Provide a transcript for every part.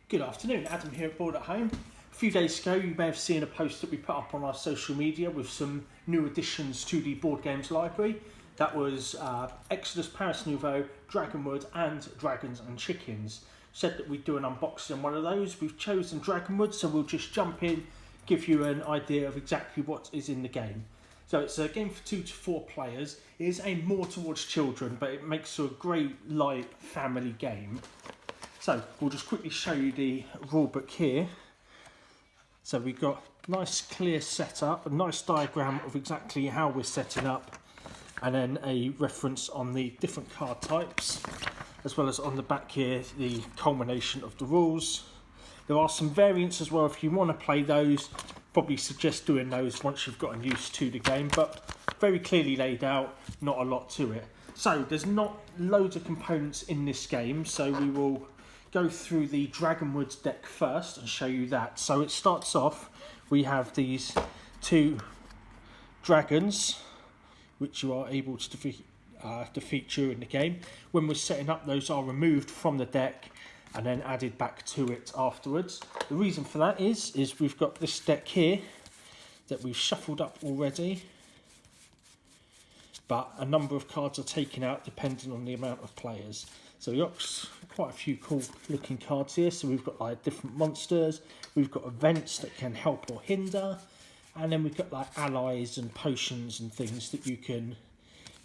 Good afternoon, Adam here at Board at Home. A few days ago you may have seen a post that we put up on our social media with some new additions to the board games library. That was Exodus, Paris Nouveau, Dragonwood and Dragons and Chickens. Said that we'd do an unboxing on one of those. We've chosen Dragonwood, so we'll just jump in, give you an idea of exactly what is in the game. So it's a game for 2 to 4 players. It is aimed more towards children, but it makes for a great light family game. So we'll just quickly show you the rulebook here. So we've got a nice clear setup, a nice diagram of exactly how we're setting up, and then a reference on the different card types, as well as on the back here the culmination of the rules. There are some variants as well if you want to play those. Probably suggest doing those once you've gotten used to the game, but very clearly laid out, not a lot to it. So there's not loads of components in this game, so we will go through the Dragonwood deck first and show you that. So it starts off, we have these 2 dragons which you are able to defeat during the game. When we're setting up, those are removed from the deck and then added back to it afterwards. The reason for that is we've got this deck here that we've shuffled up already, but a number of cards are taken out depending on the amount of players. So we've got quite a few cool looking cards here. So we've got like different monsters, we've got events that can help or hinder, and then we've got like allies and potions and things that you can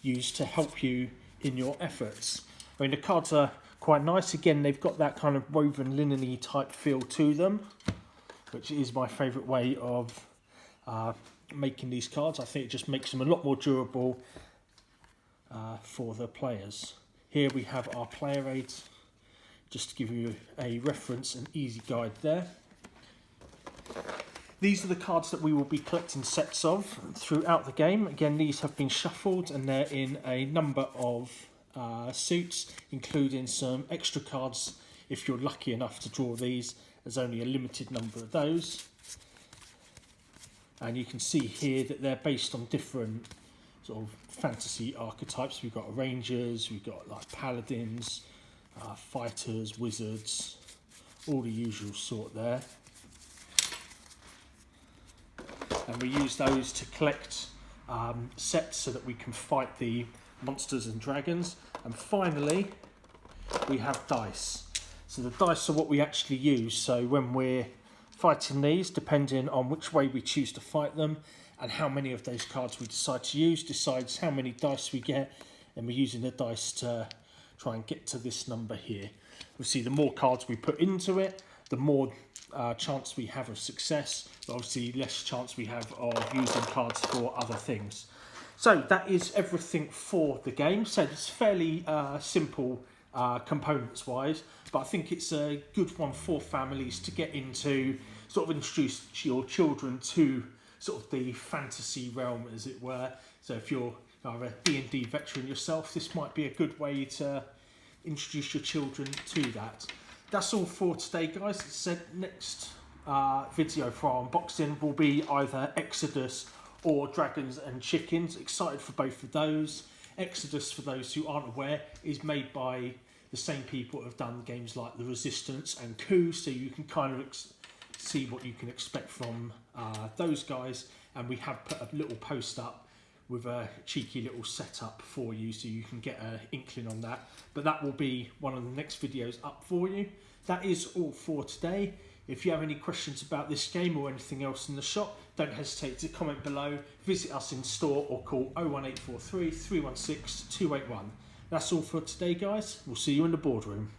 use to help you in your efforts. I mean, the cards are quite nice. Again, they've got that kind of woven linen-y type feel to them, which is my favourite way of making these cards. I think it just makes them a lot more durable for the players. Here we have our player aids, just to give you a reference and easy guide there. These are the cards that we will be collecting sets of throughout the game. Again, these have been shuffled and they're in a number of suits, including some extra cards if you're lucky enough to draw these. There's only a limited number of those. And you can see here that they're based on different sort of fantasy archetypes. We've got rangers, we've got like paladins, fighters, wizards, all the usual sort there. And we use those to collect sets so that we can fight the monsters and dragons. And finally, we have dice. So the dice are what we actually use. So when we're fighting these, depending on which way we choose to fight them and how many of those cards we decide to use, decides how many dice we get, and we're using the dice to try and get to this number here. Obviously, the more cards we put into it, the more chance we have of success, but obviously less chance we have of using cards for other things. So that is everything for the game. So it's fairly simple components wise, but I think it's a good one for families to get into, sort of introduce your children to sort of the fantasy realm, as it were. So if you're a D&D veteran yourself, this might be a good way to introduce your children to that. That's all for today, guys. As I said, next video for our unboxing will be either Exodus or Dragons and Chickens. Excited for both of those. Exodus, for those who aren't aware, is made by the same people who have done games like The Resistance and Coup, so you can kind of see what you can expect from those guys. And we have put a little post up with a cheeky little setup for you, so you can get an inkling on that. But that will be one of the next videos up for you. That is all for today. If you have any questions about this game or anything else in the shop, don't hesitate to comment below, visit us in store or call 01843 316 281. That's all for today, guys. We'll see you in the boardroom.